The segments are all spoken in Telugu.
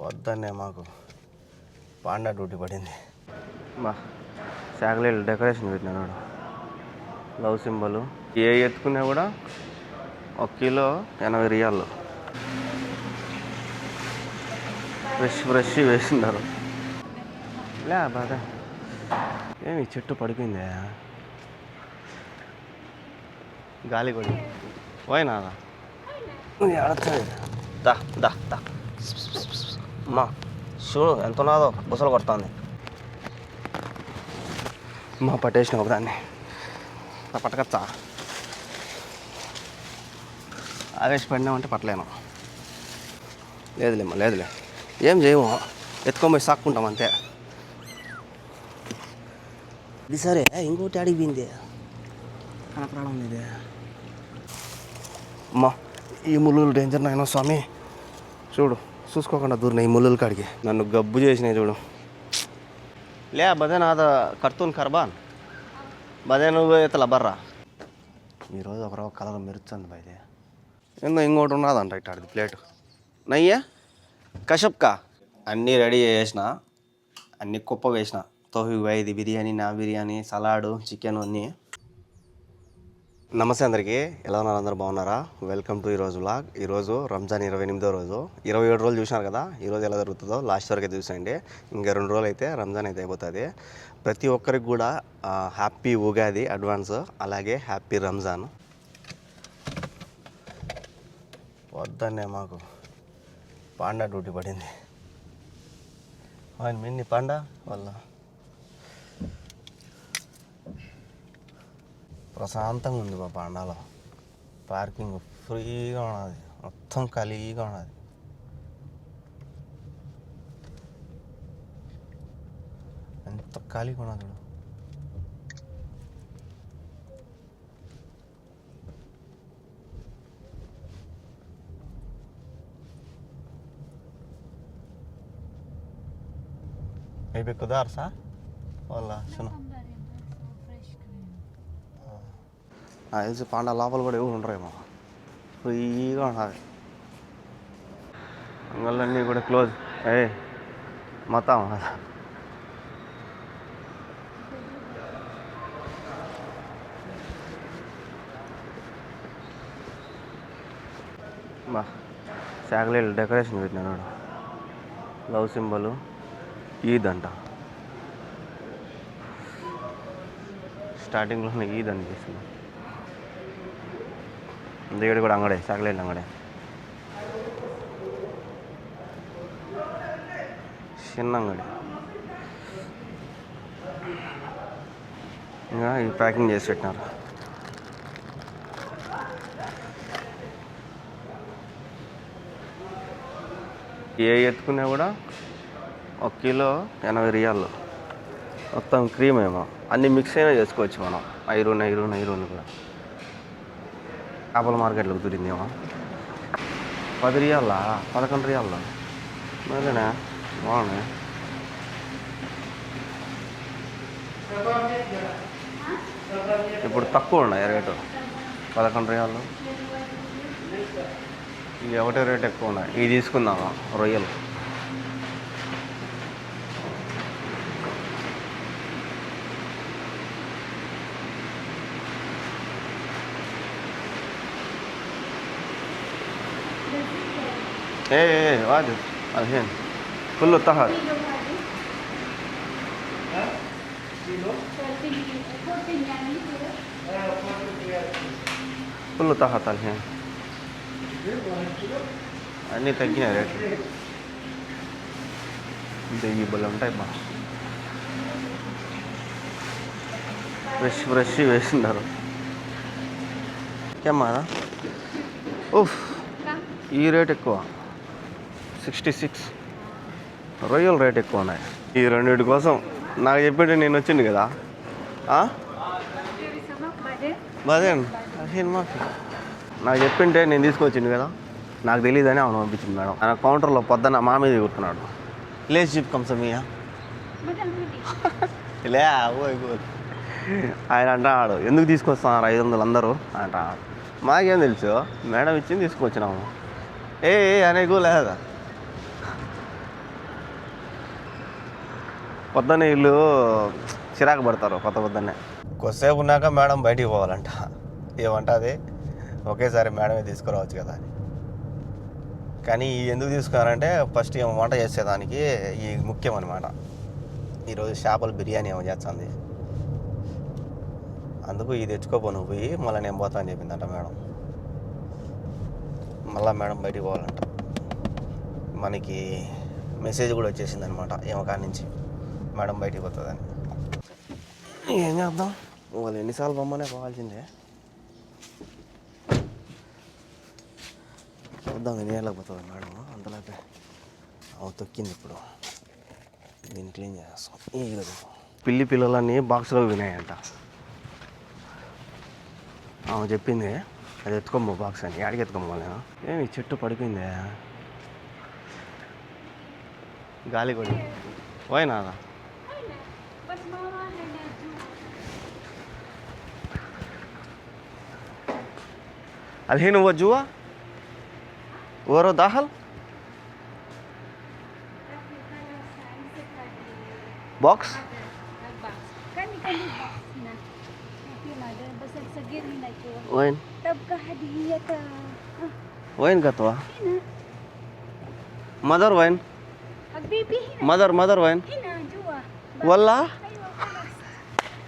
వద్దనే మాకు పాండా డ్యూటీ పడింది. బా చాక్లెట్లు డెకరేషన్ పెట్టినాడు, లవ్ సింబల్. ఏ ఎత్తుకున్నా కూడా 1 కిలో 80 రియాలు. ఫ్రెష్ వేసినారు. లే బాగా ఏమి చెట్టు పడిపోయిందే, గాలి కొడి పోయినా దా దా దా అమ్మా చూడు ఎంత ఉన్నదో, బుసలు కొడుతుంది. మా పట్టేసిన ఒకదాన్ని పట్టకచ్చా, ఆవేశపడినామంటే పట్టలేను. లేదులేమ్మా లేదులే, ఏం చేయము, ఎత్తుకొని సాక్కుంటాం అంతే. ఇది సరే, ఇంకోటి అడిగిపోయింది కనపడడం ఇదే. అమ్మా ఈ ముళ్ళు డేంజర్ నాయన స్వామి, చూడు చూసుకోకుండా దూరిన ఈ ముళ్ళు కాడికి నన్ను గబ్బు చేసినాయి చూడు. లే బదే నాద కర్తూన్ కర్బాన్ బదే నువ్వు ఎత్తల బర్రా. ఈరోజు ఒకరో కలర్ మెరుస్తుంది బయదే. ఏందో ఇంకోటి ఉన్నదంట ఇట్టాడిది ప్లేటు. నయ్యా కషప్కా అన్నీ రెడీ చేసిన, అన్నీ కుప్ప వేసిన. తోహి ఇది బిర్యానీ, నా బిర్యానీ, సలాడు, చికెన్ అన్నీ. నమస్తే అందరికీ, ఎలా ఉన్నారు? అందరూ బాగున్నారా? వెల్కమ్ టు ఈరోజు వ్లాగ్. ఈరోజు రంజాన్ 28వ రోజు. 27 రోజులు చూసినారు కదా, ఈరోజు ఎలా జరుగుతుందో లాస్ట్ వరకు అయితే చూసేయండి. ఇంకా 2 రోజులు అయితే రంజాన్ అయితే అయిపోతుంది. ప్రతి ఒక్కరికి కూడా హ్యాపీ ఉగాది అడ్వాన్స్, అలాగే హ్యాపీ రంజాన్. వద్దనే మాకు పాండా డ్యూటీ పడింది. ఆయన మిన్ని పాండా వల్ల ప్రశాంతంగా ఉంది. మా పాండాలో పార్కింగ్ ఫ్రీగా ఉన్నది, మొత్తం ఖాళీగా ఉన్నది. ఎంత ఖాళీగా ఉన్నది. అవి కుదారు సార్ వాళ్ళ సును తెలిసి పాండా లోపల కూడా ఎవరు ఉండరేమో, ఫ్రీగా ఉన్నది. అంగళ్ళన్నీ కూడా క్లోజ్. మొత్తం బా చాక్లెట్లు డెకరేషన్ పెట్టినాడు, లవ్ సింబల్, ఈద్ అంట. స్టార్టింగ్లోనే ఈద్ అనిపిస్తుంది. దగ్గర కూడా అంగడే, చాక్లెట్ అంగడే, చిన్న అంగడి. ఇంకా ఈ ప్యాకింగ్ చేసి పెట్టినారు. ఏ ఎత్తుకున్నా కూడా 1 కిలో 80 రియాలు. మొత్తం క్రీమ్ ఏమో అన్నీ మిక్స్ అయినా చేసుకోవచ్చు మనం. ఐరన్ కూడా చేపల మార్కెట్లోకి దొరిందేమో. 10 రియాలా 11 రియాల్లో మరేనా బాగున్నాయి. ఇప్పుడు తక్కువ ఉన్నాయి రేటు, 11 రియాలు. ఇవి ఒకటే రేట్ ఎక్కువ ఉన్నాయి. ఇవి తీసుకుందాము, రొయ్యలు. వాడు అదేం ఫుల్ తహత్ ఫుల్ తహత్ అదే అన్నీ తగ్గినాయి రేట్లు. దెయ్యి బలు ఉంటాయి బా, ఫ్రెష్ వేసినారు. కేమాదా ఉఫ్, ఈ రేట్ ఎక్కువ 66. రొయ్యల రేట్ ఎక్కువ ఉన్నాయి. ఈ రెండింటి కోసం నాకు చెప్పింటే నేను వచ్చింది కదా. అదే నాకు చెప్పింటే నేను తీసుకొచ్చింది కదా, నాకు తెలియదని అవును పంపించింది మేడం. ఆయన కౌంటర్లో పొద్దున్న మా మీద కూర్చున్నాడు. లేచి చెప్పుకోంసమయ్యా లే ఆయన అంటున్నాడు, ఎందుకు తీసుకొస్తున్నారు 500 అందరూ అంటున్నాడు. మాకేం తెలుసు, మేడం ఇచ్చింది తీసుకొచ్చినాము. అనే లేదా పొద్దున్నే వీళ్ళు చిరాకు పడతారు పొద్దున్నే. కొద్దిసేపు ఉన్నాక మేడం బయటికి పోవాలంట. ఏమంటుంది, ఒకేసారి మేడమే తీసుకురావచ్చు కదా అని. కానీ ఎందుకు తీసుకున్నారంటే ఫస్ట్ ఏమో వంట చేసేదానికి ఈ ముఖ్యం అనమాట. ఈరోజు చేపల బిర్యానీ ఏమో చేస్తుంది, అందుకు ఇది తెచ్చుకోపో నువ్వు పోయి, మళ్ళీ నేను పోతా అని చెప్పిందంట మేడం. మళ్ళీ మేడం బయటికి పోవాలంట. మనకి మెసేజ్ కూడా వచ్చేసింది అనమాట ఏమో కాడి నుంచి, మేడం బయటికి పోతుందని. ఏం చేద్దాం, వాళ్ళు ఎన్నిసార్లు బొమ్మనే పోవాల్సిందే. చూద్దాం ఎన్ని ఏళ్ళకి పోతుంది మేడం. అంతలోపే అవి తొక్కింది. ఇప్పుడు దీన్ని క్లీన్ చేస్తాం. పిల్లి పిల్లలన్నీ బాక్స్లో వినాయంట. ఆమె చెప్పింది అది ఎత్తుకోమ్మో బాక్స్ అని. ఎక్కడికి ఎత్తుకోమ్మో నేను. ఏమి చెట్టు పడిపోయిందే, గాలి కొడి పోయినా. الحين هو جوا ورا داخل بوكس. وين تبقى هدية. وين قطوة مدر وين حبيبي هنا. مدر وين هنا جوا والله. ايوه خلاص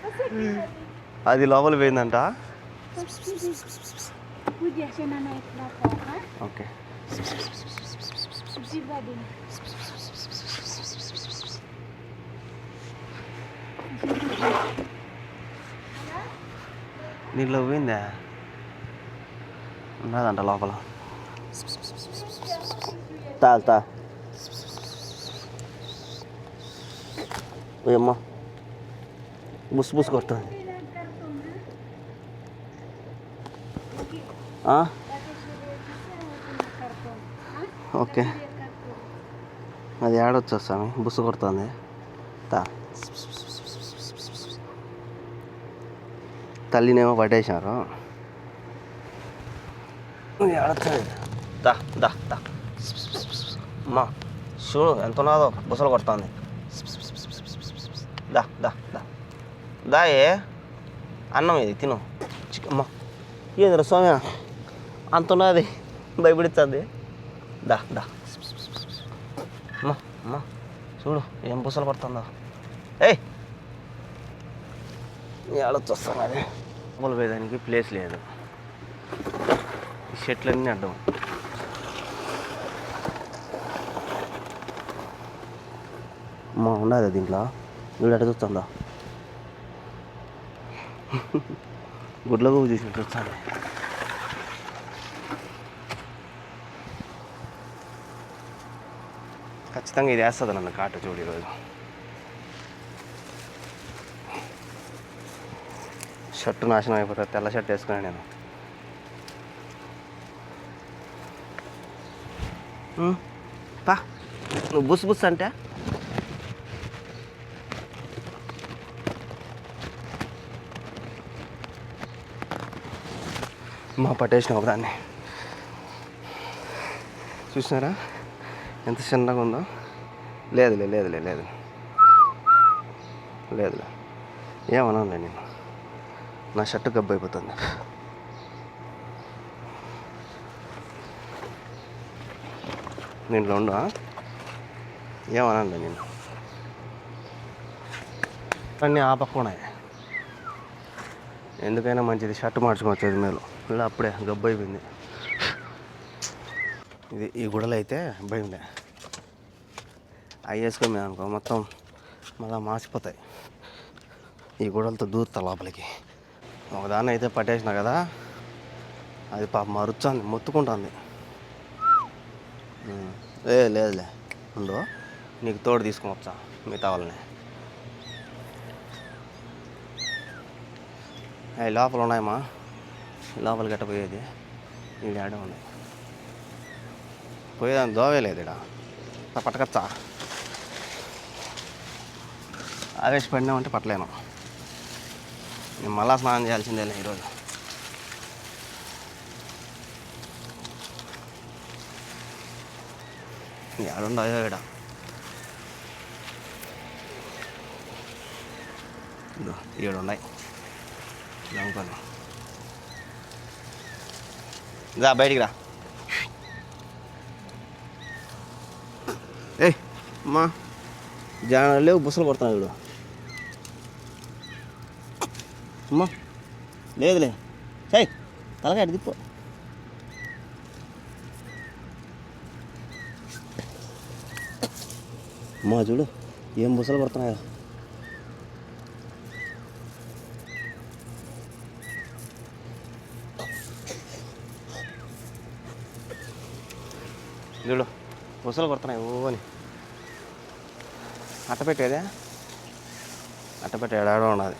بس అది లోపల పోయిందంట. ودي عشان انا اطلع فوق. ها ఓకే. جيب بعدين. నీళ్ళు పోయిందా, ఉన్నదంట లోపల. తా ఏమ్మా బుస్ కొడుతుంది. ఓకే, అది ఏడొచ్చు స్వామి, బుస్సు కొడుతుంది. తా తల్లినేమో పట్టేసినారు. ఏడొచ్చాయి. దా దా దా అమ్మా చూడు ఎంత ఉన్నదో, బుసలు కొడుతుంది. దా దా దా దాయే అన్నం ఇది తిను. అమ్మా ఏంద్ర స్వామి అంత ఉన్నది, భయపడిస్తుంది. దా దా అమ్మా అమ్మా చూడు ఏం బుసలు పడుతుందో. ఏయ్ ఏడొచ్చు అది. లోపల పోయేదానికి ప్లేస్ లేదు, ఈ షెట్లన్నీ అడ్డం. అమ్మా ఉన్నది దీంట్లో, వీడు అటు చూస్తుందా, గుడ్ల గోగు చూసినట్టు వస్తాను. ఖచ్చితంగా ఇది వేస్తుంది నన్ను కాటు. చూడు ఈరోజు షర్టు నాశనం అయిపోతుంది, తెల్ల షర్ట్ వేసుకున్నాను నేను. పా నువ్వు బుస్ అంటే మా పట్టేసిన దాన్ని చూసినారా ఎంత చిన్నగా ఉందో. లేదులే లేదులే లేదు లేదులే ఏమన్నానులే నేను, నా షర్టు గబ్బు అయిపోతుంది. దీంట్లో ఉండు, ఏమన్నానులే నేను. అన్నీ ఆ పక్క ఉన్నాయి. ఎందుకైనా మంచిది షర్ట్ మార్చుకోవచ్చు, అది మేలు. ఇలా అప్పుడే గబ్బు అయిపోయింది. ఇది ఈ గుడలు అయితే భయంలే, అవి వేసుకొని అనుకో మొత్తం మళ్ళీ మాసిపోతాయి. ఈ గుడలతో దూరుతా లోపలికి. ఒకదాన్ని అయితే పట్టేసిన కదా, అది పాప మరుచుంది, మొత్తుకుంటుంది. లేదులే ఉండు, నీకు తోడు తీసుకొని వచ్చా మిగతా వాళ్ళని. అవి లోపల ఉన్నాయమ్మా, లోపల గట్ట పోయేది. ఇది ఆడే ఉన్నాయి, పోయేదాన్ని దోవేలేదు. ఇక్కడ పట్టకచ్చా, ఆవేశపడినామంటే పట్టలేను. నేను మళ్ళా స్నానం చేయాల్సిందేలే ఈరోజు. ఏడుండో ఇక్కడ ఇదో 7 ఉన్నాయి లంకలు. రా బయటికి రా. ఏయ్ అమ్మా లేవు బుసలు కొడుతున్నాడు వీడు. అమ్మా లేదులే చెయ్ తలకాయ తిప్పు. అమ్మా చూడు ఏం బుసలు కొడుతున్నాయో. చూడు బుసలు కొడుతున్నాయి ఓ అని. అట్టపెట్టేదే అట్టపెట్టే ఏడాడో ఉన్నది.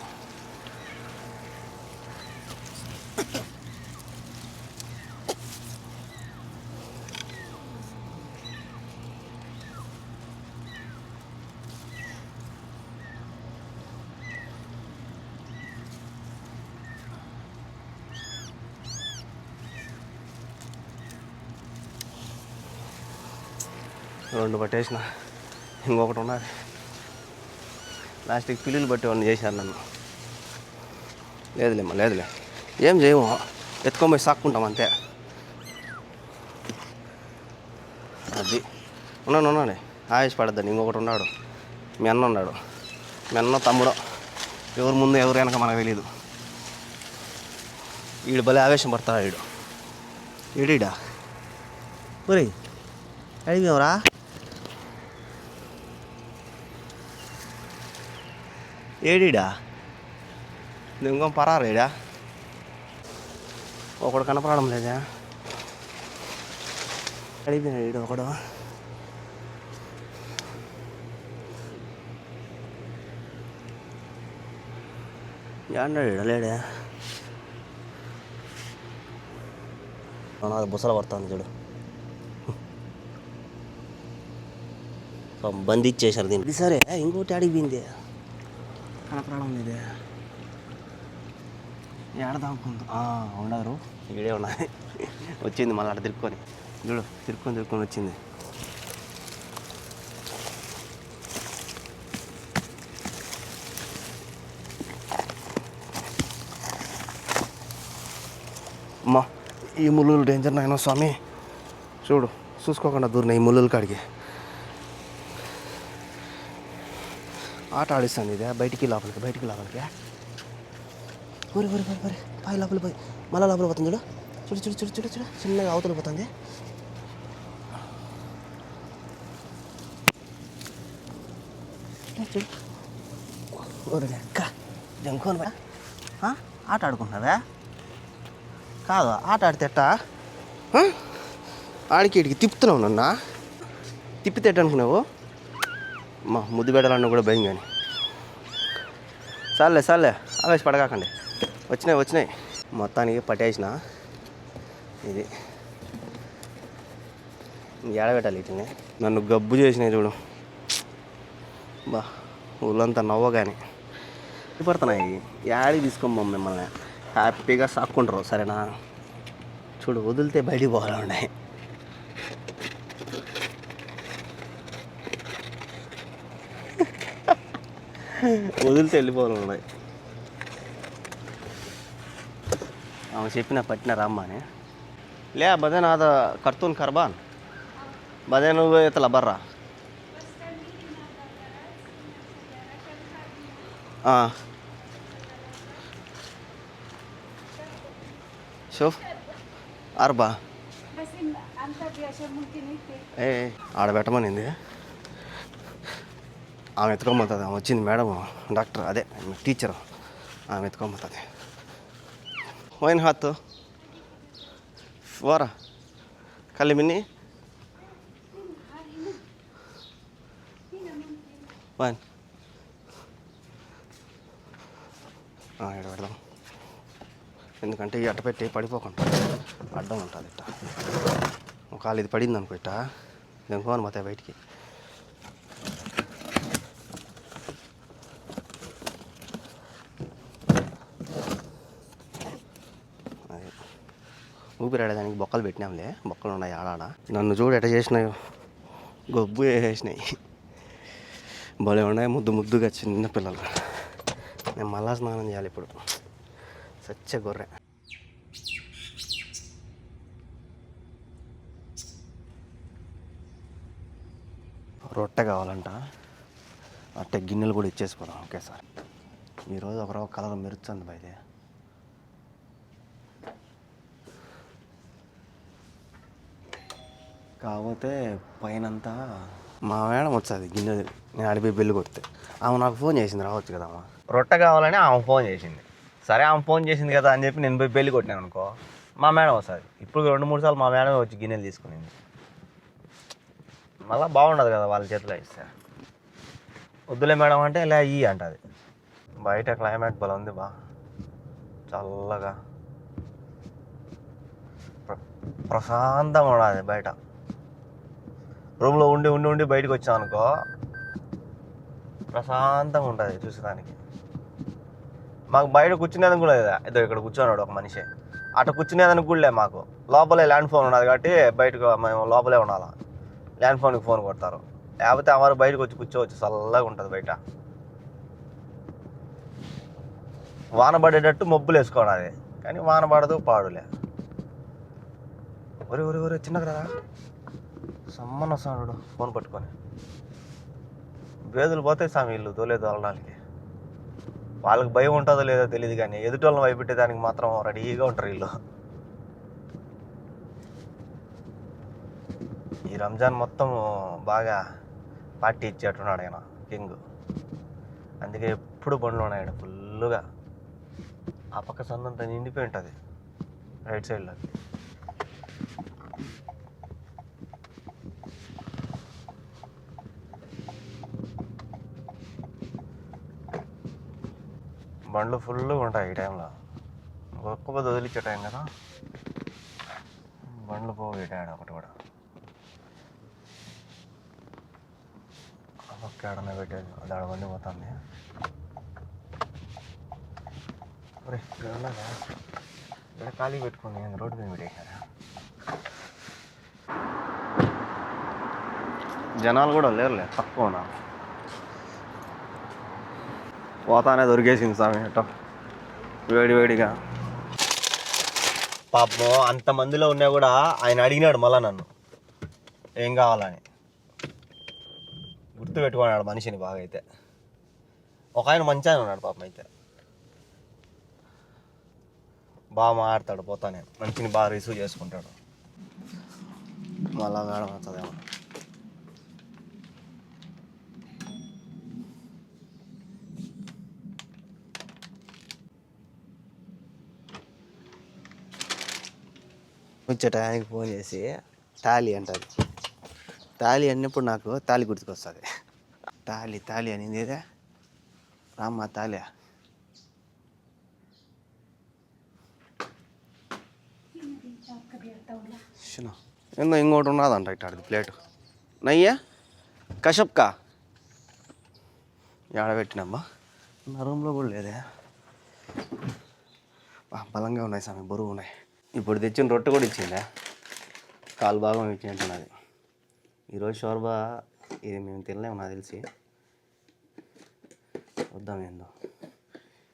రెండు పట్టేసిన ఇంకొకటి ఉన్నది. లాస్ట్కి పిల్లులు బట్టి వాడిని చేశారు నన్ను. లేదులేమ్మా లేదులే ఏం చేయము, ఎత్తుకొని సాక్కుంటాం అంతే. అది ఉన్నాను ఆవేశ పడద్దని. ఇంకొకటి ఉన్నాడు మీ అన్న ఉన్నాడు. మీ అన్న తమ్ముడు ఎవరు ముందు ఎవరు వెనక మనకు తెలియదు. వీడు భలే ఆవేశం పడతాడు వీడు. ఈడీడా ఒరే అడిగావురా. ఏడీడా ఇంకో పరారేడా ఒకడు కనపడడం లేదా. అడిగిపోయినాడు ఈడు ఒకడు. ఏడన్నాడు ఈడ లేడా. నాకు బుసలు పడుతుంది చూడు. బంధించేశారు దీన్ని. సరే ఇంకోటి అడిగిపోయింది కనపడడం లేదే. ఏడదాకుంది ఉండరు ఈడే ఉన్నది. వచ్చింది మళ్ళీ అక్కడ తిరుక్కొని చూడు తిరుక్కొని వచ్చింది. అమ్మా ఈ ముళ్ళు డేంజర్ నాయన స్వామి. చూడు చూసుకోకుండా దూరిన ఈ ముళ్ళు కాడికి. ఆట ఆడిస్తాను ఇదే బయటికి లోపలికి ఊరి పాయి లోపలికి పోయి మళ్ళీ లోపలికి పోతుంది చూడు చిన్నగా అవతలికి పోతుంది. చూడు ఊరి అక్క జంకోని ఆట ఆడుకుంటున్నావా కాదు. ఆట ఆడితే ఎట్టా ఆడికి ఇడికి తిప్పుతున్నావు నన్ను. తిప్పితే ఎట్ట అనుకున్నావు. మా ముద్దు పెట్టాలన్నా కూడా భయం. కానీ చాలే ఆవేశ పడకాకండి. వచ్చినాయి మొత్తానికి పట్టేసిన. ఇది ఏడబెట్టాలి వీటిని. నన్ను గబ్బు చేసినాయి చూడు. బా ఊళ్ళంతా నవ్వగానే పడుతున్నాయి. యాడికి తీసుకోమ్మ మిమ్మల్ని హ్యాపీగా సాక్కుంటారు సరేనా. చూడు వదిలితే బయటికి పోవాలండి. వదిలితే వెళ్ళిపోవాలి. ఆమె చెప్పిన పట్టిన రమ్మ అని లే బదేనా అద కర్తూన్ కర్బాన్ బదే నువ్వు ఇతల బర్రా. షోఫ్ అర్బా ఏ ఆడబెట్టమనింది. ఆమె ఎత్తుకోమంటుంది. ఆమె వచ్చింది మేడం డాక్టర్ అదే టీచరు. ఆమె ఎత్తుకోమంటుంది. వైన్ హాత్ వారా కళ్ళు మిన్ని వైన్ ఇక్కడ పెడదాం. ఎందుకంటే ఈ అట్ట పెట్టి పడిపోకుండా అడ్డం ఉంటుంది. ఇట్ట ఒకవేళ ఇది పడింది అనుకో ఇట్ట ఇంకోని పోతాయి బయటికి. అది ఊపిరాడేదానికి బొక్కలు పెట్టినాంలే. బొక్కలు ఉన్నాయి ఆడాడ. నన్ను చూడు ఎట్ట చేసినాయో. గొబ్బు వేసేసినాయి. భలే ఉన్నాయి ముద్దుగా చిన్న పిల్లలు. నేను మళ్ళా స్నానం చేయాలి ఇప్పుడు. సచ్చే గొర్రె. రొట్టె కావాలంట. అట్టే గిన్నెలు కూడా ఇచ్చేసిపోదాం ఒకేసారి. ఈరోజు ఒకరో కలర్ మెరుస్తుంది బయట. కాకపోతే పైనంతా మా మేడం వచ్చేది గిన్నె. నేను అడిపోయి బెల్లు కొడితే ఆమె నాకు ఫోన్ చేసింది, రావచ్చు కదా అమ్మ. రొట్టె కావాలని ఆమె ఫోన్ చేసింది. సరే ఆమె ఫోన్ చేసింది కదా అని చెప్పి నేను పోయి బెల్లి కొట్టినాను అనుకో, మా మేడం వస్తుంది. ఇప్పుడు 2-3 సార్లు మా మేడం వచ్చి గిన్నెలు తీసుకునింది. మళ్ళీ బాగుండదు కదా వాళ్ళ చేతిలో ఇస్తే. వద్దులే మేడం అంటే ఇలా ఇయ్యి అంటుంది. బయట క్లైమేట్ బలం ఉంది బా, చల్లగా ప్రశాంతంగా ఉన్నది బయట. రూమ్లో ఉండి ఉండి ఉండి బయటకు వచ్చాం అనుకో ప్రశాంతంగా ఉంటుంది చూసేదానికి. మాకు బయట కూర్చునేదానికి కూడా లేదా, ఇదో ఇక్కడ కూర్చోన్నాడు ఒక మనిషి. అటు కూర్చునేదానికి కూడా లేదు మాకు. లోపలే ల్యాండ్ ఫోన్ ఉన్నది కాబట్టి బయటకు మేము లోపలే ఉండాలి. ల్యాండ్ ఫోన్కి ఫోన్ కొడతారు. లేకపోతే అమరు బయటకు వచ్చి కూర్చోవచ్చు, చల్లగా ఉంటుంది బయట. వాన పడేటట్టు మబ్బులు వేసుకోవాలి, కానీ వాన పడదు పాడులే. ఒరే ఒరే ఒరే చిన్నగా రా, సమ్మన్ వస్తాడు ఫోన్ పట్టుకొని. వేదులు పోతాయి స్వామి ఇల్లు తోలేదు వాళ్ళకి. వాళ్ళకి భయం ఉంటుందో లేదో తెలియదు, కానీ ఎదుటోళ్ళని భయపెట్టేదానికి మాత్రం రెడీగా ఉంటారు వీళ్ళు. ఈ రంజాన్ మొత్తం బాగా పార్టీ ఇచ్చేట్టున్నాడు ఆయన కింగ్. అందుకే ఎప్పుడు బండ్లు ఉన్నాయి ఫుల్గా. ఆ పక్క సందంతా నిండిపోయి ఉంటుంది రైట్ సైడ్లో. బండ్లు ఫుల్గా ఉంటాయి ఈ టైంలో. ఒక్క పొద్దు వదిలిచ్చే టైం కదా, బండ్లు పోగేటాడు ఒకటి కూడా. ఒక్క ఏడన్నా పెట్టేది అది ఆడ బండి పోతుంది. ఇక్కడ ఖాళీ పెట్టుకుని రోడ్డు మీద పెట్టేసారా. జనాలు కూడా లేరులే, తక్కువ ఉన్నారు. పోతానే దొరికేసింది స్వామి అట్ట వేడివేడిగా. పాపం అంతమందిలో ఉన్నా కూడా ఆయన అడిగినాడు మళ్ళా నన్ను ఏం కావాలని. గుర్తు పెట్టుకున్నాడు మనిషిని బాగా. అయితే ఒక ఆయన మంచి ఆయన ఉన్నాడు పాపం. అయితే బాగా మాట్లాడతాడు, పోతానే మనిషిని బాగా రిసీవ్ చేసుకుంటాడు. మళ్ళా మేడం వస్తుందేమో. వచ్చే టయానికి ఫోన్ చేసి తాళి అంటారు. తాళి అన్నప్పుడు నాకు తాళి గుర్తుకొస్తుంది. తాళి తాళి అనింది ఏదే రామ్మ తాళి. ఏందో ఇంకోటి ఉన్నదంట ఇట్టాడిది ప్లేటు. నయ్యా కషప్కా ఏడబెట్టినమ్మా, నా రూమ్లో కూడా లేదే. బలంగా ఉన్నాయి స్వామి, బరువు ఉన్నాయి. ఇప్పుడు తెచ్చిన రొట్టె కూడా ఇచ్చిందా, కాలు భాగం ఇచ్చినట్టున్నది. ఈరోజు షోర్బా ఇది మేము తినలేము నాకు తెలిసి. వద్దాం ఏందో.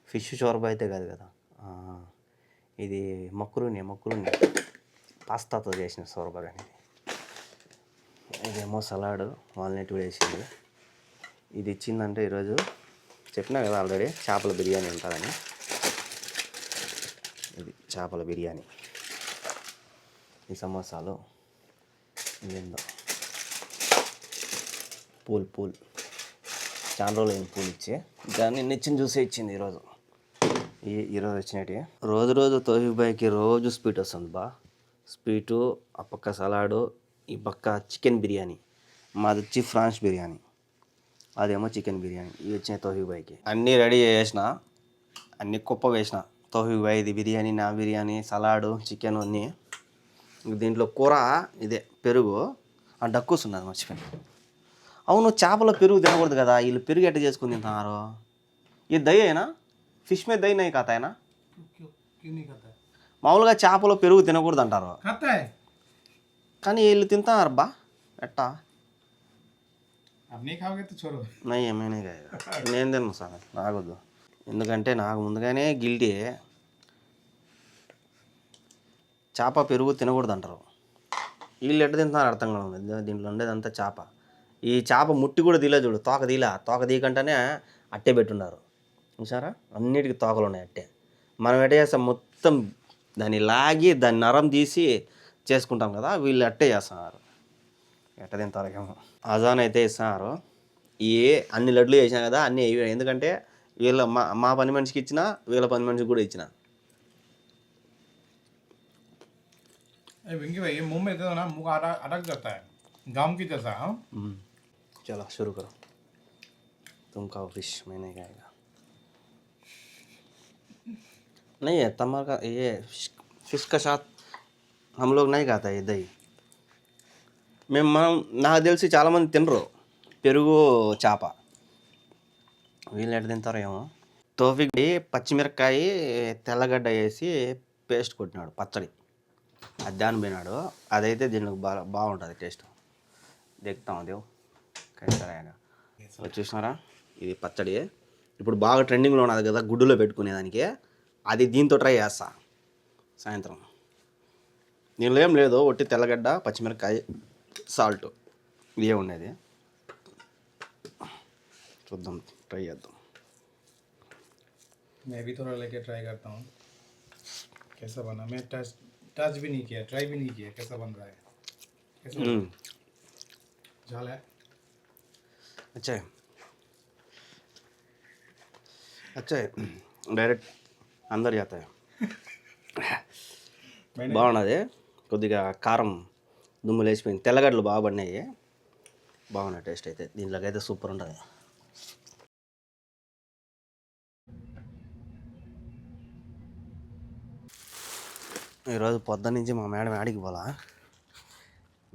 ఫిష్ షోర్బా అయితే కాదు కదా, ఇది మక్రూని పాస్తాతో చేసిన షోర్బా. కానీ ఇదేమో సలాడ్ వాల్నట్ వేసింది. ఇది ఇచ్చిందంటే ఈరోజు చెప్పినా కదా ఆల్రెడీ చేపల బిర్యానీ ఉంటుందని. ఇది చేపల బిర్యానీ, ఈ సమోసాలు, ఇదేందో పూల్ చాలా రోజులు అయిన పూలు ఇచ్చి దాన్ని నిచ్చిన చూసే ఇచ్చింది ఈరోజు. ఈరోజు వచ్చినట్టు రోజు తోఫిక్ బాయ్కి రోజు స్వీట్ వస్తుంది బా. స్వీటు, ఆ పక్క సలాడు, ఈ పక్క చికెన్ బిర్యానీ. మాది వచ్చి ఫ్రాన్స్ బిర్యానీ, అదేమో చికెన్ బిర్యానీ. ఇవి వచ్చినాయి తోఫిక్ బాయ్కి. అన్నీ రెడీ చేసిన, అన్నీ కుప్ప వేసిన. తోఫిక్ బాయ్ ఇది బిర్యానీ, నా బిర్యానీ, సలాడు, చికెన్ అన్నీ. దీంట్లో కూర ఇదే పెరుగు. ఆ డక్కుస్ ఉన్నది మర్చిపోయింది. అవును, చేపలో పెరుగు తినకూడదు కదా, వీళ్ళు పెరుగు ఎట్ట చేసుకుని తింటున్నారు. ఇది దయ్య అయినా ఫిష్ మీద దయ్య నయ్యి కథ అయినా. మామూలుగా చేపలో పెరుగు తినకూడదు అంటారు, కానీ వీళ్ళు తింటున్నారు బా. ఎట్టా నయ్య నేను తిన్నాను సార్, నాకొద్దు. ఎందుకంటే నాకు ముందుగానే గిల్టీ చేప పెరుగు తినకూడదు అంటారు. వీళ్ళు ఎట్ట తింటున్నారు అర్థం కాదు. దీంట్లో ఉండేదంతా చేప. ఈ చేప ముట్టి కూడా తీలే చూడు, తోక తీయకంటేనే అట్టే పెట్టున్నారు. చూసారా, అన్నిటికీ తోకలు ఉన్నాయి అట్టే. మనం ఎట్ట చేస్తాం, మొత్తం దాన్ని లాగి దాన్ని నరం తీసి చేసుకుంటాం కదా, వీళ్ళు అట్టే చేస్తున్నారు. ఎట్ట తింటారు ఏమో. అజాన్ అయితే ఇస్తున్నారు. అన్ని లడ్లు చేసినా కదా, అన్నీ ఎందుకంటే వీళ్ళ మా పని మనిషికి ఇచ్చిన, వీళ్ళ పని మనిషికి కూడా ఇచ్చిన. विंकी भाई मुंह में तो ना मुंह अटक जाता है गाम की जैसा. हाँ चलो शुरू करो. तुम खाओ फिश, मैं नहीं खाएगा. नहीं है तमर का ये फिश का साथ हम लोग नहीं खाता ये दही. నాకు తెలిసి చాలామంది తినరు పెరుగు చేప. వీళ్ళు ఎట్ట తింటారో ఏమో. తోఫిక్ పచ్చిమిరపకాయ తెల్లగడ్డ వేసి పేస్ట్ కొట్టినాడు పచ్చడి, అది దాని పోయినాడు. అదైతే దీనికి బాగుంటుంది టేస్ట్. దిగుతాం దేవు కైసరాయగా. చూసినారా, ఇది పచ్చడి ఇప్పుడు బాగా ట్రెండింగ్లో ఉన్నది కదా, గుడ్డులో పెట్టుకునేదానికి. అది దీంతో ట్రై చేస్తా సాయంత్రం. దీనిలో ఏం లేదు, ఒట్టి తెల్లగడ్డ పచ్చిమిరపకాయ సాల్ట్ ఇవే ఉండేది. చూద్దాం, ట్రై చేద్దాం. मैं भी थोड़ा लेके ट्राई करता हूँ कैसा बना. मैं टच भी नहीं किया, ट्राई भी नहीं किया कैसा बन रहा है. कैसा झाल है. अच्छा है, अच्छा है. డైరెక్ట్ అందరు చేస్తాయి. బాగున్నది. కొద్దిగా కారం దుమ్ము లేచిపోయింది. తెల్లగడ్డలు బాగా పడినాయి. బాగున్నాయి టేస్ట్ అయితే. దీంట్లోకి అయితే సూపర్ ఉంటుంది. ఈరోజు పొద్దున్న నుంచి మా మేడం ఆడికి పోలా.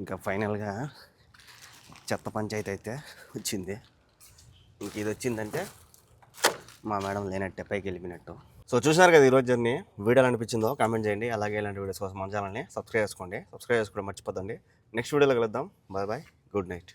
ఇంకా ఫైనల్గా చెత్త పంచాయతీ అయితే వచ్చింది. ఇంక ఇది వచ్చిందంటే మా మేడం లేనట్టే, పైకి వెళ్ళిపోయినట్టు. సో చూసినారు కదా ఈరోజు జర్నీ. వీడియోలు అనిపించిందో కామెంట్ చేయండి. అలాగే ఇలాంటి వీడియోస్ కోసం మన ఛానల్ని సబ్స్క్రైబ్ చేసుకోండి. సబ్స్క్రైబ్ చేసుకోవడం మర్చిపోద్దండి. నెక్స్ట్ వీడియోలో కలుద్దాం. Bye bye, good night.